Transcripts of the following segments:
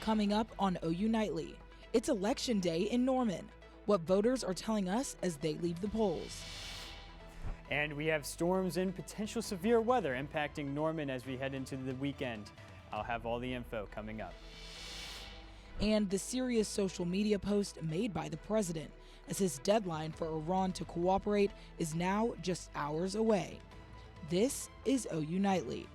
coming up on OU Nightly. It's Election Day in Norman. What voters are telling us as they leave the polls. And we have storms and potential severe weather impacting Norman as we head into the weekend. I'll have all the info coming up. And the serious social media post made by the president as his deadline for Iran to cooperate is now just hours away. This is OU Nightly.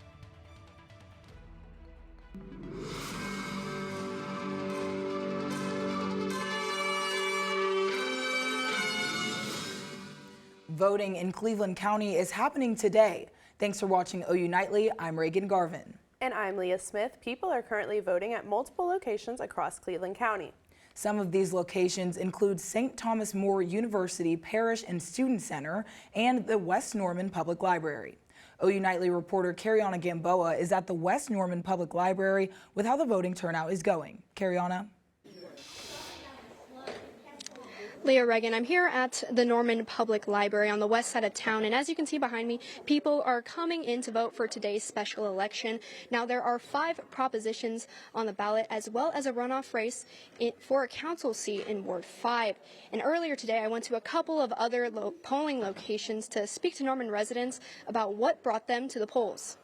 Voting in Cleveland County is happening today. Thanks for watching OU Nightly. I'm Reagan Garvin. And I'm Leah Smith. People are currently voting at multiple locations across Cleveland County. Some of these locations include St. Thomas More University Parish and Student Center and the West Norman Public Library. OU Nightly reporter Cariana Gamboa is at the West Norman Public Library with how the voting turnout is going. Cariana? Leah Reagan, I'm here at the Norman Public Library on the west side of town, and as you can see behind me, people are coming in to vote for today's special election. Now, there are 5 propositions on the ballot, as well as a runoff race for a council seat in Ward 5. And earlier today, I went to a couple of other polling locations to speak to Norman residents about what brought them to the polls.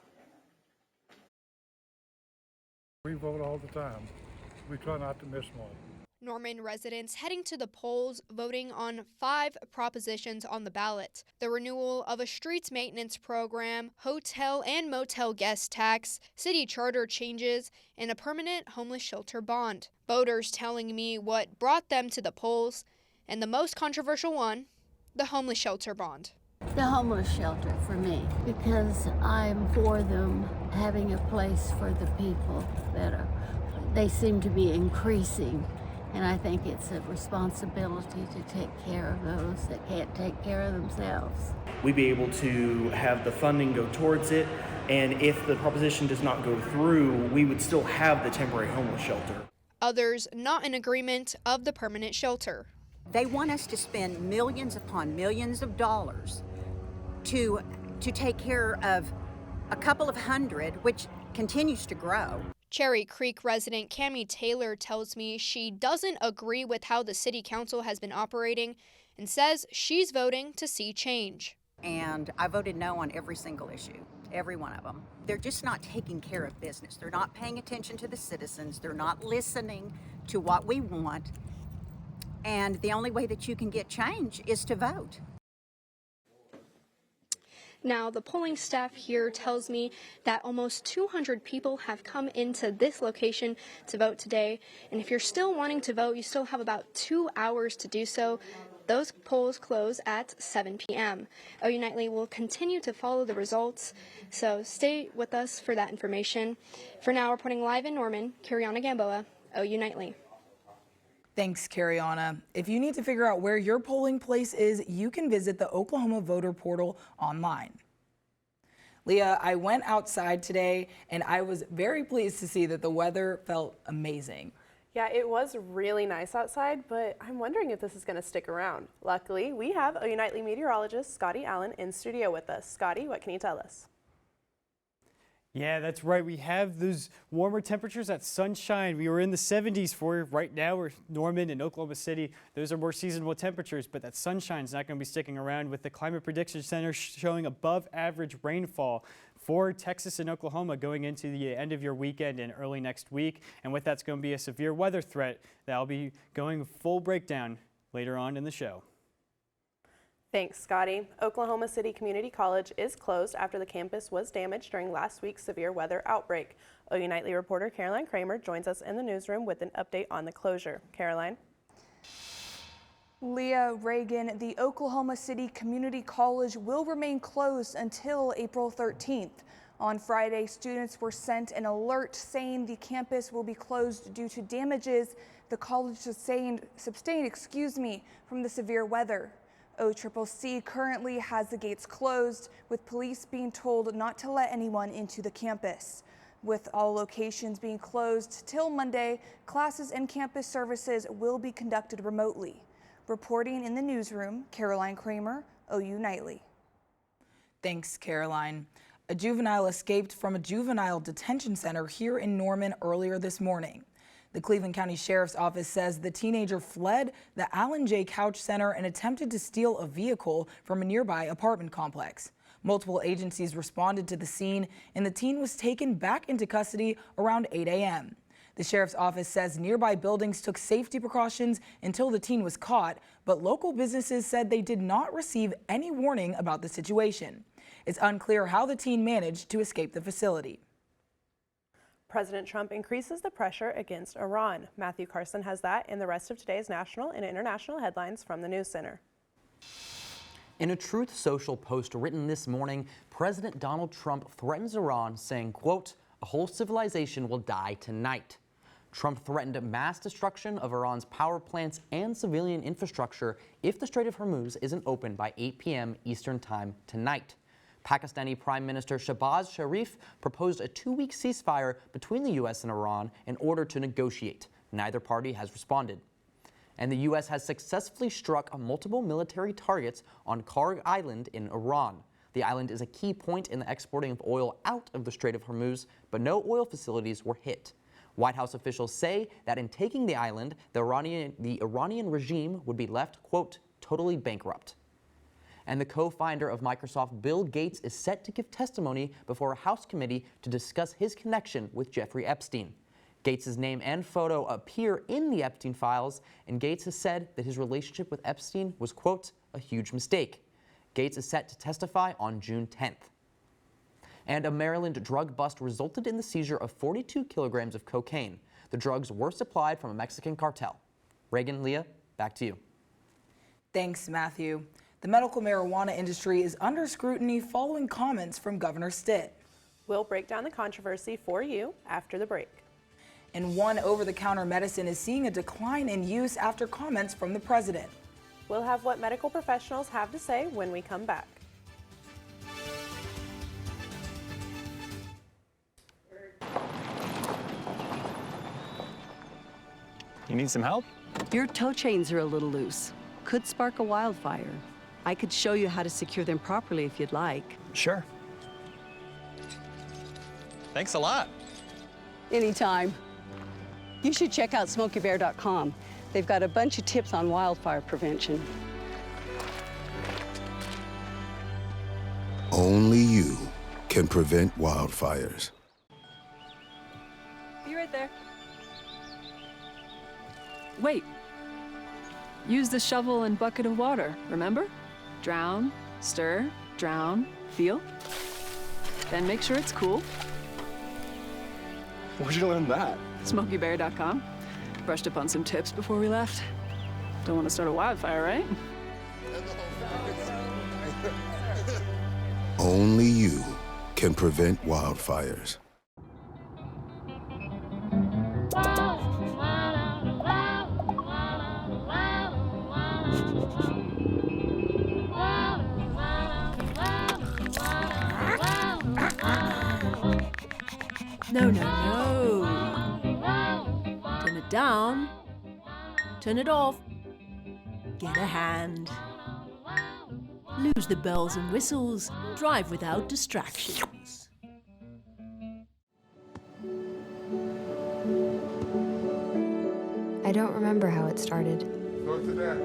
We vote all the time. We try not to miss one. Norman residents heading to the polls voting on 5 propositions on the ballot: the renewal of a streets maintenance program, hotel and motel guest tax, city charter changes, and a permanent homeless shelter bond. Voters telling me what brought them to the polls, and the most controversial one, the homeless shelter bond. The homeless shelter for me, because I'm for them having a place for the people that they seem to be increasing. And I think it's a responsibility to take care of those that can't take care of themselves. We'd be able to have the funding go towards it, and if the proposition does not go through, we would still have the temporary homeless shelter. Others not in agreement of the permanent shelter. They want us to spend millions upon millions of dollars to take care of a couple of hundred, which continues to grow. Cherry Creek resident Cammie Taylor tells me she doesn't agree with how the city council has been operating and says she's voting to see change. And I voted no on every single issue, every one of them. They're just not taking care of business. They're not paying attention to the citizens. They're not listening to what we want. And the only way that you can get change is to vote. Now, the polling staff here tells me that almost 200 people have come into this location to vote today. And if you're still wanting to vote, you still have about 2 hours to do so. Those polls close at 7 p.m. OU Nightly will continue to follow the results, so stay with us for that information. For now, reporting live in Norman, Cariana Gamboa, OU Nightly. Thanks, Cariana. If you need to figure out where your polling place is, you can visit the Oklahoma voter portal online. Leah, I went outside today and I was very pleased to see that the weather felt amazing. Yeah, it was really nice outside, but I'm wondering if this is going to stick around. Luckily, we have OU Nightly meteorologist Scotty Allen in studio with us. Scotty, what can you tell us? Yeah, that's right. We have those warmer temperatures, that sunshine. We were in the 70s for right now. We're Norman and Oklahoma City. Those are more seasonable temperatures, but that sunshine's not going to be sticking around, with the Climate Prediction Center showing above average rainfall for Texas and Oklahoma going into the end of your weekend and early next week. And with that's going to be a severe weather threat that'll be going full breakdown later on in the show. Thanks, Scotty. Oklahoma City Community College is closed after the campus was damaged during last week's severe weather outbreak. OU Nightly reporter Caroline Kramer joins us in the newsroom with an update on the closure. Caroline? Leah, Reagan, the Oklahoma City Community College will remain closed until April 13th. On Friday, students were sent an alert saying the campus will be closed due to damages the college sustained from the severe weather. OCCC currently has the gates closed, with police being told not to let anyone into the campus. With all locations being closed till Monday, classes and campus services will be conducted remotely. Reporting in the newsroom, Caroline Kramer, OU Nightly. Thanks, Caroline. A juvenile escaped from a juvenile detention center here in Norman earlier this morning. The Cleveland County Sheriff's Office says the teenager fled the Allen J. Couch Center and attempted to steal a vehicle from a nearby apartment complex. Multiple agencies responded to the scene, and the teen was taken back into custody around 8 a.m. The sheriff's office says nearby buildings took safety precautions until the teen was caught, but local businesses said they did not receive any warning about the situation. It's unclear how the teen managed to escape the facility. President Trump increases the pressure against Iran. Matthew Carson has that in the rest of today's national and international headlines from the News Center. In a Truth Social post written this morning, President Donald Trump threatens Iran, saying, quote, "A whole civilization will die tonight." Trump threatened mass destruction of Iran's power plants and civilian infrastructure if the Strait of Hormuz isn't open by 8 p.m. Eastern Time tonight. Pakistani Prime Minister Shahbaz Sharif proposed a 2-week ceasefire between the U.S. and Iran in order to negotiate. Neither party has responded. And the U.S. has successfully struck multiple military targets on Karg Island in Iran. The island is a key point in the exporting of oil out of the Strait of Hormuz, but no oil facilities were hit. White House officials say that in taking the island, the Iranian regime would be left, quote, totally bankrupt. And the co-founder of Microsoft, Bill Gates, is set to give testimony before a House committee to discuss his connection with Jeffrey Epstein. Gates' name and photo appear in the Epstein files, and Gates has said that his relationship with Epstein was, quote, a huge mistake. Gates is set to testify on June 10th. And a Maryland drug bust resulted in the seizure of 42 kilograms of cocaine. The drugs were supplied from a Mexican cartel. Reagan, Leah, back to you. Thanks, Matthew. The medical marijuana industry is under scrutiny following comments from Governor Stitt. We'll break down the controversy for you after the break. And one over-the-counter medicine is seeing a decline in use after comments from the president. We'll have what medical professionals have to say when we come back. You need some help? Your tow chains are a little loose. Could spark a wildfire. I could show you how to secure them properly if you'd like. Sure. Thanks a lot. Anytime. You should check out SmokeyBear.com. They've got a bunch of tips on wildfire prevention. Only you can prevent wildfires. Be right there. Wait. Use the shovel and bucket of water, remember? Drown, stir, drown, feel. Then make sure it's cool. Where'd you learn that? SmokeyBear.com. Brushed up on some tips before we left. Don't want to start a wildfire, right? Only you can prevent wildfires. No, no, no. Turn it down. Turn it off. Get a hand. Lose the bells and whistles. Drive without distractions. I don't remember how it started. Go to that.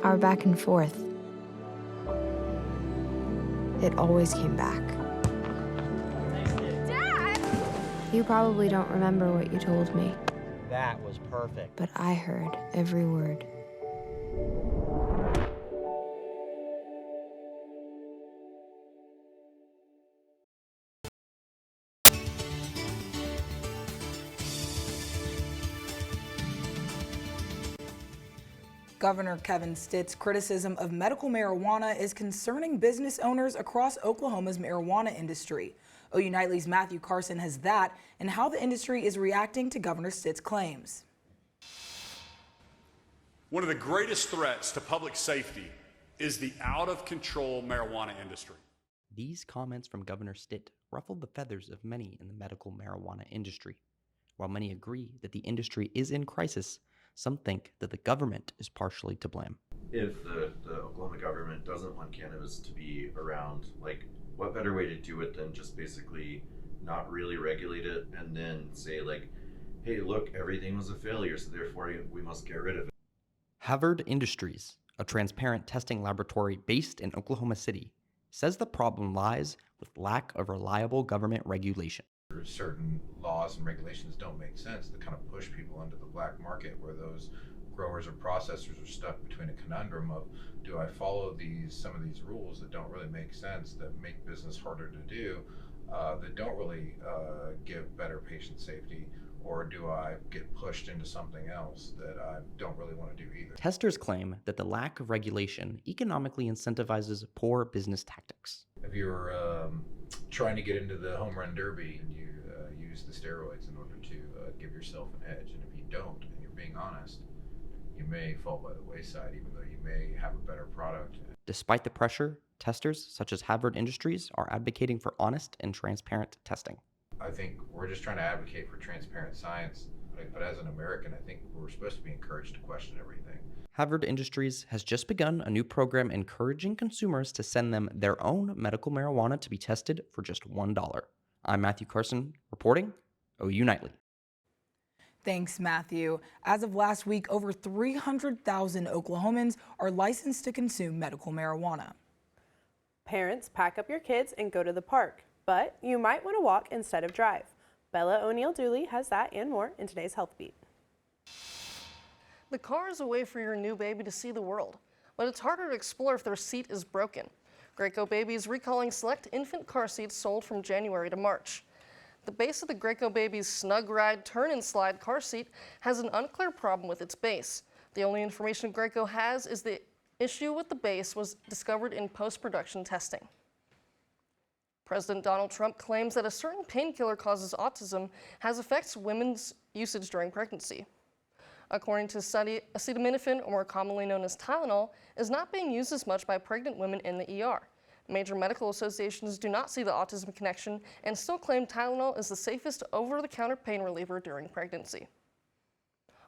Our back and forth. It always came back. Dad! You probably don't remember what you told me. That was perfect. But I heard every word. Governor Kevin Stitt's criticism of medical marijuana is concerning business owners across Oklahoma's marijuana industry. OU Nightly's Matthew Carson has that and how the industry is reacting to Governor Stitt's claims. One of the greatest threats to public safety is the out-of-control marijuana industry. These comments from Governor Stitt ruffled the feathers of many in the medical marijuana industry. While many agree that the industry is in crisis, some think that the government is partially to blame. If the Oklahoma government doesn't want cannabis to be around, like, what better way to do it than just basically not really regulate it, and then say like, hey, look, everything was a failure, so therefore we must get rid of it. Havard Industries, a transparent testing laboratory based in Oklahoma City, says the problem lies with lack of reliable government regulation. Certain laws and regulations don't make sense that kind of push people into the black market, where those growers or processors are stuck between a conundrum of, do I follow some of these rules that don't really make sense, that make business harder to do, that don't really give better patient safety, or do I get pushed into something else that I don't really want to do either? Testers claim that the lack of regulation economically incentivizes poor business tactics. If you're trying to get into the home run derby and you use the steroids in order to give yourself an edge, and if you don't, and you're being honest, you may fall by the wayside, even though you may have a better product. Despite the pressure, testers such as Havard Industries are advocating for honest and transparent testing. I think we're just trying to advocate for transparent science, but as an American, I think we're supposed to be encouraged to question everything. Havard Industries has just begun a new program encouraging consumers to send them their own medical marijuana to be tested for just $1. I'm Matthew Carson, reporting OU Nightly. Thanks, Matthew. As of last week, over 300,000 Oklahomans are licensed to consume medical marijuana. Parents, pack up your kids and go to the park, but you might want to walk instead of drive. Bella O'Neill-Dooley has that and more in today's Health Beat. The car is a way for your new baby to see the world, but it's harder to explore if their seat is broken. Graco Baby is recalling select infant car seats sold from January to March. The base of the Graco Baby's Snug Ride Turn and Slide car seat has an unclear problem with its base. The only information Graco has is the issue with the base was discovered in post-production testing. President Donald Trump claims that a certain painkiller causes autism has affects women's usage during pregnancy. According to a study, acetaminophen, or more commonly known as Tylenol, is not being used as much by pregnant women in the ER. Major medical associations do not see the autism connection and still claim Tylenol is the safest over-the-counter pain reliever during pregnancy.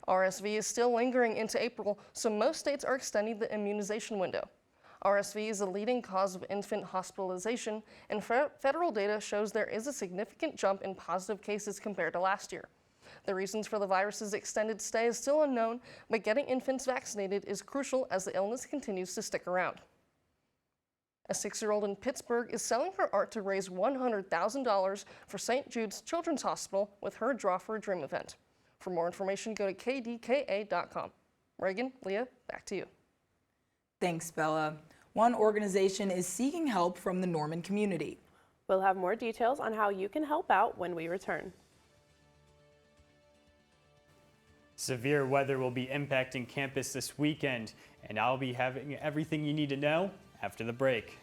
RSV is still lingering into April, so most states are extending the immunization window. RSV is a leading cause of infant hospitalization, and federal data shows there is a significant jump in positive cases compared to last year. The reasons for the virus's extended stay is still unknown, but getting infants vaccinated is crucial as the illness continues to stick around. A 6-year-old in Pittsburgh is selling her art to raise $100,000 for St. Jude's Children's Hospital with her Draw for a Dream event. For more information, go to kdka.com. Reagan, Leah, back to you. Thanks, Bella. One organization is seeking help from the Norman community. We'll have more details on how you can help out when we return. Severe weather will be impacting campus this weekend, and I'll be having everything you need to know after the break.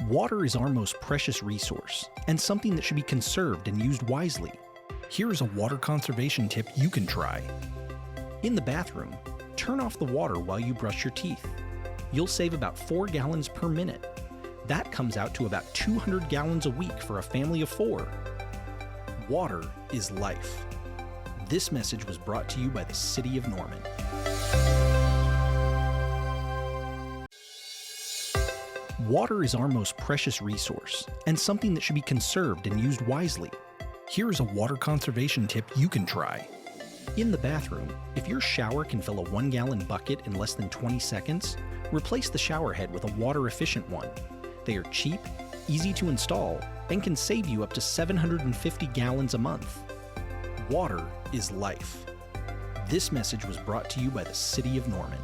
Water is our most precious resource and something that should be conserved and used wisely. Here is a water conservation tip you can try. In the bathroom, turn off the water while you brush your teeth. You'll save about 4 gallons per minute. That comes out to about 200 gallons a week for a family of 4. Water is life. This message was brought to you by the City of Norman. Water is our most precious resource and something that should be conserved and used wisely. Here is a water conservation tip you can try. In the bathroom, if your shower can fill a 1-gallon bucket in less than 20 seconds, replace the shower head with a water-efficient one. They are cheap, easy to install, and can save you up to 750 gallons a month. Water is life. This message was brought to you by the City of Norman.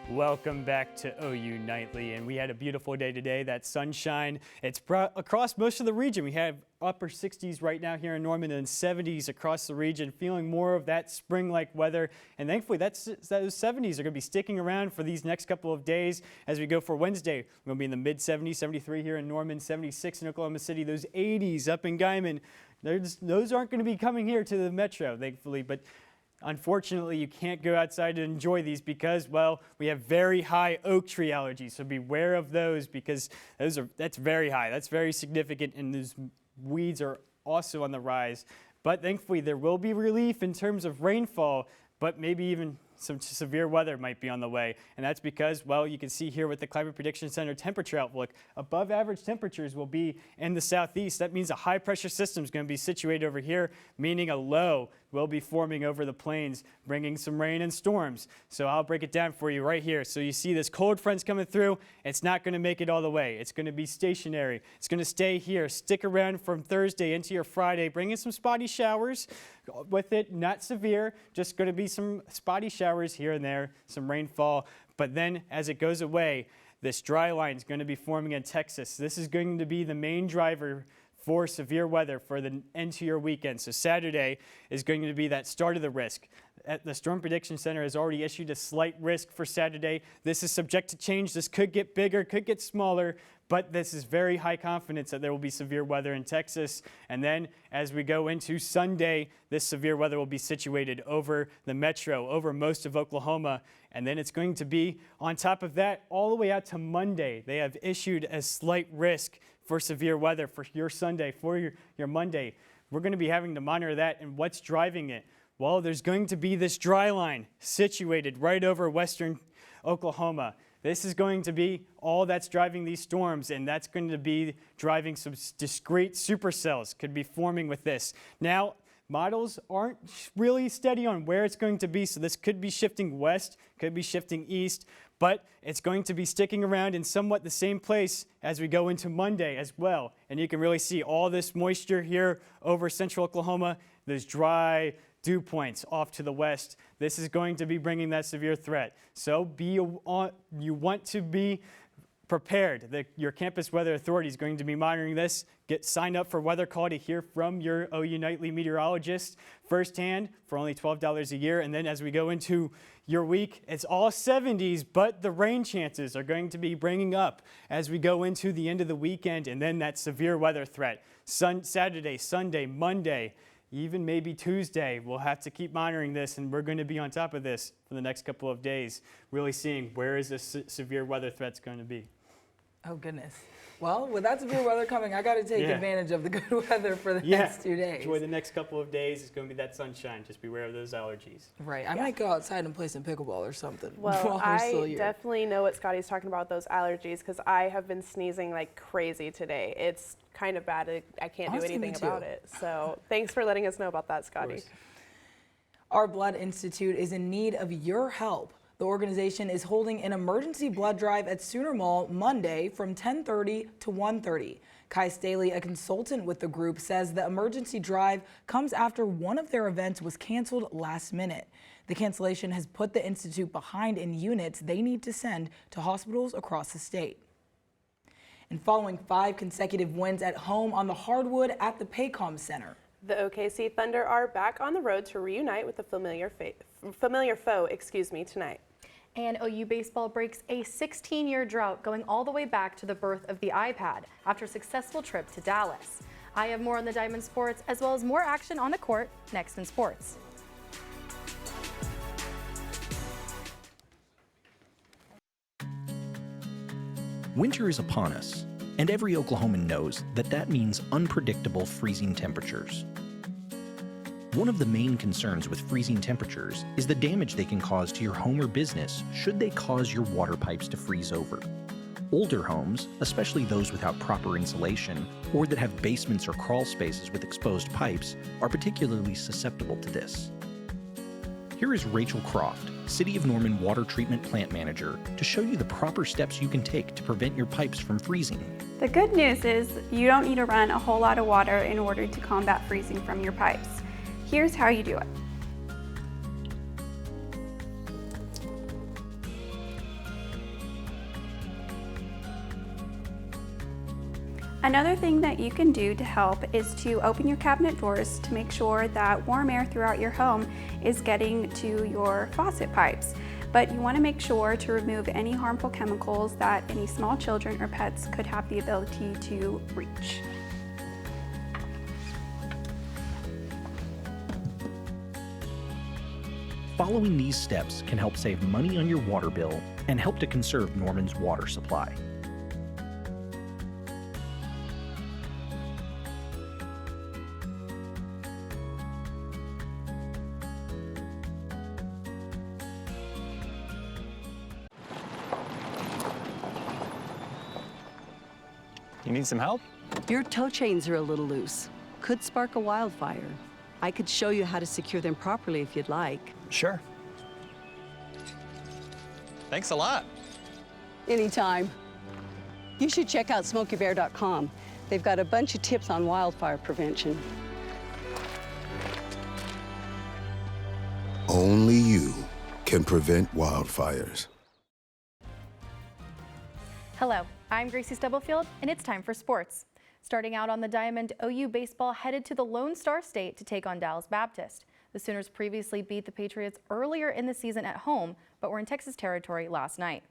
Welcome back to OU Nightly, and we had a beautiful day today. That sunshine, it's across most of the region. We have upper 60s right now here in Norman and 70s across the region, feeling more of that spring-like weather. And thankfully, those 70s are going to be sticking around for these next couple of days as we go for Wednesday. We're going to be in the mid-70s, 73 here in Norman, 76 in Oklahoma City, those 80s up in Guyman. Those aren't going to be coming here to the metro, thankfully, but unfortunately, you can't go outside and enjoy these because, well, we have very high oak tree allergies. So beware of those because that's very high. That's very significant, and those weeds are also on the rise. But thankfully, there will be relief in terms of rainfall, but maybe even some severe weather might be on the way. And that's because, well, you can see here with the Climate Prediction Center temperature outlook, above average temperatures will be in the southeast. That means a high pressure system is going to be situated over here, meaning a low will be forming over the plains, bringing some rain and storms. So I'll break it down for you right here. So you see this cold front's coming through. It's not going to make it all the way. It's going to be stationary. It's going to stay here. Stick around from Thursday into your Friday, bringing some spotty showers with it, not severe, just going to be some spotty showers here and there, some rainfall. But then as it goes away, this dry line is going to be forming in Texas. This is going to be the main driver for severe weather for the end to your weekend. So Saturday is going to be that start of the risk. The Storm Prediction Center has already issued a slight risk for Saturday. This is subject to change. This could get bigger, could get smaller, but this is very high confidence that there will be severe weather in Texas. And then as we go into Sunday, this severe weather will be situated over the metro, over most of Oklahoma. And then it's going to be on top of that all the way out to Monday. They have issued a slight risk for severe weather for your Sunday, for your Monday. We're going to be having to monitor that and what's driving it. Well, there's going to be this dry line situated right over western Oklahoma. This is going to be all that's driving these storms, and that's going to be driving some discrete supercells could be forming with this. Now, models aren't really steady on where it's going to be, so this could be shifting west, could be shifting east, but it's going to be sticking around in somewhat the same place as we go into Monday as well. And you can really see all this moisture here over central Oklahoma, those dry dew points off to the west. This is going to be bringing that severe threat. So you want to be prepared. Your campus weather authority is going to be monitoring this. Get signed up for Weather Call to hear from your OU Nightly meteorologist firsthand for only $12 a year. And then as we go into your week, it's all 70s, but the rain chances are going to be bringing up as we go into the end of the weekend, and then that severe weather threat. Saturday, Sunday, Monday, even maybe Tuesday, we'll have to keep monitoring this, and we're going to be on top of this for the next couple of days, really seeing where is this severe weather threat's going to be. Oh, goodness. Well, with that severe weather coming, I got to take advantage of the good weather for the next 2 days. Enjoy the next couple of days. It's going to be that sunshine. Just beware of those allergies. Right. I might go outside and play some pickleball or something. Well, I definitely know what Scotty's talking about, those allergies, because I have been sneezing like crazy today. It's kind of bad. I can't do anything about it. So thanks for letting us know about that, Scotty. Our Blood Institute is in need of your help. The organization is holding an emergency blood drive at Sooner Mall Monday from 10:30 to 1:30. Kai Staley, a consultant with the group, says the emergency drive comes after one of their events was canceled last minute. The cancellation has put the Institute behind in units they need to send to hospitals across the state. And following 5 consecutive wins at home on the hardwood at the Paycom Center. The OKC Thunder are back on the road to reunite with the familiar foe tonight. And OU baseball breaks a 16-year drought going all the way back to the birth of the iPad after a successful trip to Dallas. I have more on the Diamond Sports as well as more action on the court next in sports. Winter is upon us, and every Oklahoman knows that means unpredictable freezing temperatures. One of the main concerns with freezing temperatures is the damage they can cause to your home or business should they cause your water pipes to freeze over. Older homes, especially those without proper insulation, or that have basements or crawl spaces with exposed pipes, are particularly susceptible to this. Here is Rachel Croft, City of Norman Water Treatment Plant Manager, to show you the proper steps you can take to prevent your pipes from freezing. The good news is you don't need to run a whole lot of water in order to combat freezing from your pipes. Here's how you do it. Another thing that you can do to help is to open your cabinet doors to make sure that warm air throughout your home is getting to your faucet pipes. But you want to make sure to remove any harmful chemicals that any small children or pets could have the ability to reach. Following these steps can help save money on your water bill and help to conserve Norman's water supply. You need some help? Your tow chains are a little loose. Could spark a wildfire. I could show you how to secure them properly if you'd like. Sure. Thanks a lot. Anytime. You should check out SmokeyBear.com. They've got a bunch of tips on wildfire prevention. Only you can prevent wildfires. Hello, I'm Gracie Stubblefield, and it's time for sports. Starting out on the diamond, OU baseball headed to the Lone Star State to take on Dallas Baptist. The Sooners previously beat the Patriots earlier in the season at home, but were in Texas territory last night.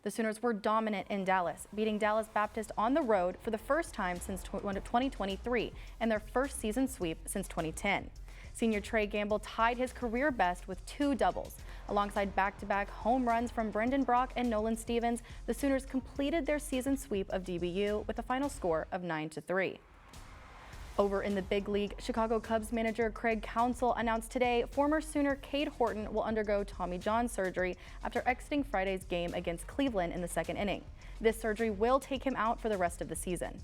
The Sooners were dominant in Dallas, beating Dallas Baptist on the road for the first time since 2023 and their first season sweep since 2010. Senior Trey Gamble tied his career best with 2 doubles. Alongside back-to-back home runs from Brendan Brock and Nolan Stevens, the Sooners completed their season sweep of DBU with a final score of 9-3. Over in the big league, Chicago Cubs manager Craig Counsell announced today former Sooner Cade Horton will undergo Tommy John surgery after exiting Friday's game against Cleveland in the second inning. This surgery will take him out for the rest of the season.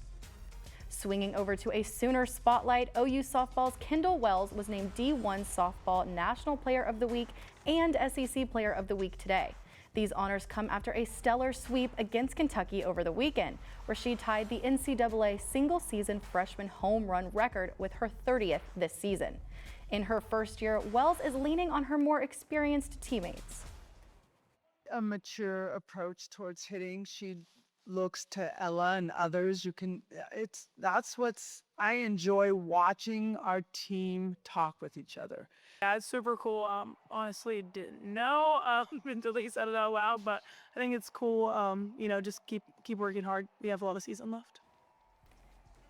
Swinging over to a Sooner spotlight, OU softball's Kendall Wells was named D1 Softball National Player of the Week and SEC Player of the Week today. These honors come after a stellar sweep against Kentucky over the weekend, where she tied the NCAA single-season freshman home run record with her 30th this season. In her first year, Wells is leaning on her more experienced teammates. A mature approach towards hitting. She looks to Ella and others. I enjoy watching our team talk with each other. Yeah, it's super cool. Honestly, didn't know until they said it out loud, but I think it's cool. Just keep working hard. We have a lot of season left.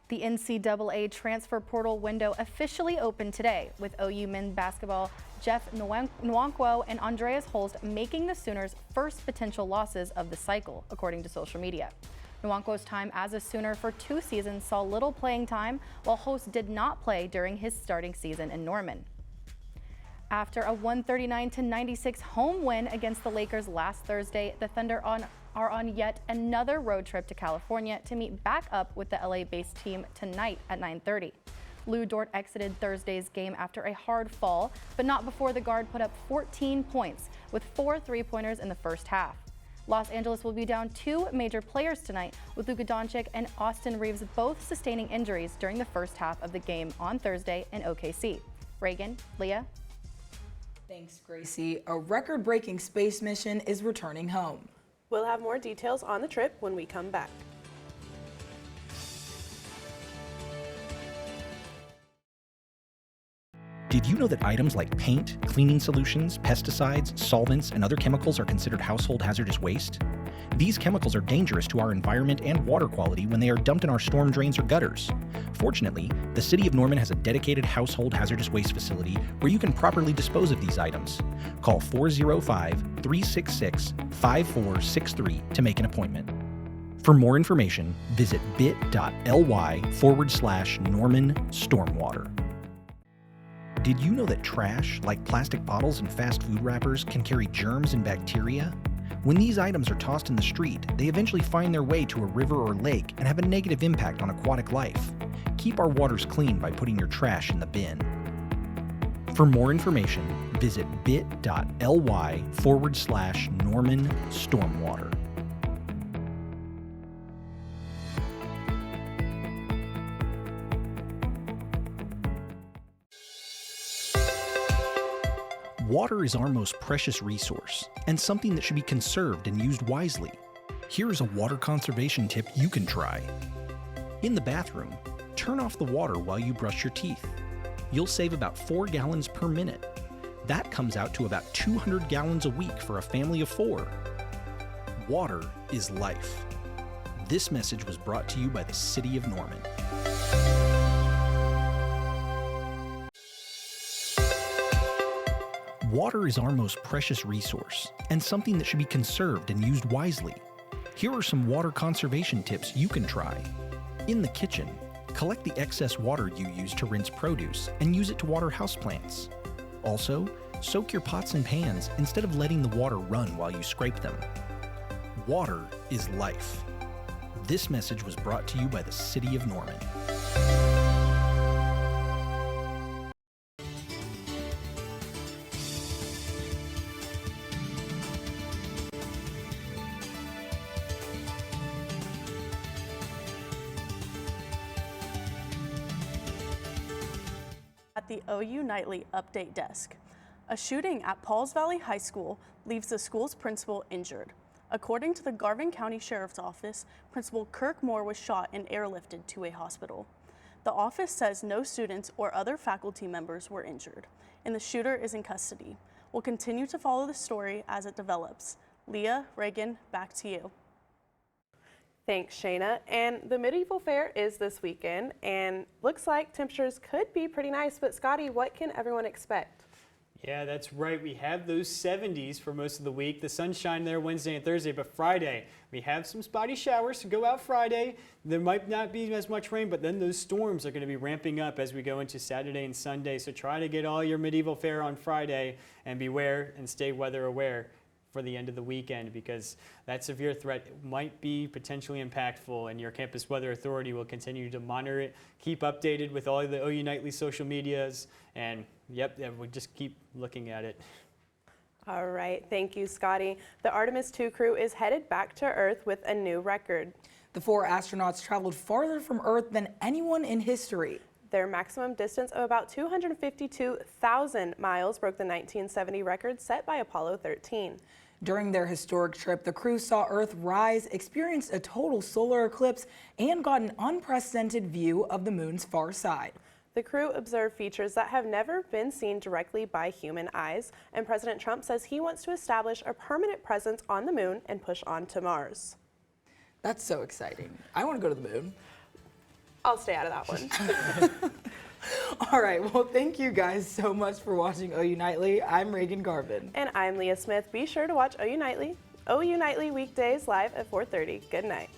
The NCAA transfer portal window officially opened today, with OU men's basketball Jeff Nwankwo and Andreas Holst making the Sooners' first potential losses of the cycle, according to social media. Nwankwo's time as a Sooner for 2 seasons saw little playing time, while Holst did not play during his starting season in Norman. After a 139-96 home win against the Lakers last Thursday, the Thunder are on yet another road trip to California to meet back up with the LA-based team tonight at 9:30. Lou Dort exited Thursday's game after a hard fall, but not before the guard put up 14 points with 4 3-pointers in the first half. Los Angeles will be down 2 major players tonight, with Luka Doncic and Austin Reeves both sustaining injuries during the first half of the game on Thursday in OKC. Reagan, Leah. Thanks, Gracie. A record-breaking space mission is returning home. We'll have more details on the trip when we come back. Did you know that items like paint, cleaning solutions, pesticides, solvents, and other chemicals are considered household hazardous waste? These chemicals are dangerous to our environment and water quality when they are dumped in our storm drains or gutters. Fortunately, the City of Norman has a dedicated household hazardous waste facility where you can properly dispose of these items. Call 405-366-5463 to make an appointment. For more information, visit bit.ly/Norman Stormwater. Did you know that trash, like plastic bottles and fast food wrappers, can carry germs and bacteria? When these items are tossed in the street, they eventually find their way to a river or lake and have a negative impact on aquatic life. Keep our waters clean by putting your trash in the bin. For more information, visit bit.ly/Norman Stormwater. Water is our most precious resource and something that should be conserved and used wisely. Here is a water conservation tip you can try. In the bathroom, turn off the water while you brush your teeth. You'll save about 4 gallons per minute. That comes out to about 200 gallons a week for a family of 4. Water is life. This message was brought to you by the City of Norman. Water is our most precious resource and something that should be conserved and used wisely. Here are some water conservation tips you can try. In the kitchen, collect the excess water you use to rinse produce and use it to water houseplants. Also, soak your pots and pans instead of letting the water run while you scrape them. Water is life. This message was brought to you by the City of Norman. At the OU Nightly Update Desk. A shooting at Pauls Valley High School leaves the school's principal injured. According to the Garvin County Sheriff's Office, Principal Kirk Moore was shot and airlifted to a hospital. The office says no students or other faculty members were injured, and the shooter is in custody. We'll continue to follow the story as it develops. Leah, Reagan, back to you. Thanks, Shayna. And the Medieval Fair is this weekend, and looks like temperatures could be pretty nice. But Scotty, what can everyone expect? Yeah, that's right. We have those 70s for most of the week. The sunshine there Wednesday and Thursday, but Friday, we have some spotty showers to go out Friday. There might not be as much rain, but then those storms are going to be ramping up as we go into Saturday and Sunday. So try to get all your Medieval Fair on Friday and beware and stay weather aware for the end of the weekend, because that severe threat might be potentially impactful, and your campus weather authority will continue to monitor it, keep updated with all the OU Nightly social medias, and we'll just keep looking at it. All right, thank you, Scotty. The Artemis II crew is headed back to Earth with a new record. The 4 astronauts traveled farther from Earth than anyone in history. Their maximum distance of about 252,000 miles broke the 1970 record set by Apollo 13. During their historic trip, the crew saw Earth rise, experienced a total solar eclipse, and got an unprecedented view of the moon's far side. The crew observed features that have never been seen directly by human eyes, and President Trump says he wants to establish a permanent presence on the moon and push on to Mars. That's so exciting. I want to go to the moon. I'll stay out of that one. All right, well, thank you guys so much for watching OU Nightly. I'm Reagan Garvin. And I'm Leah Smith. Be sure to watch OU Nightly weekdays live at 4:30. Good night.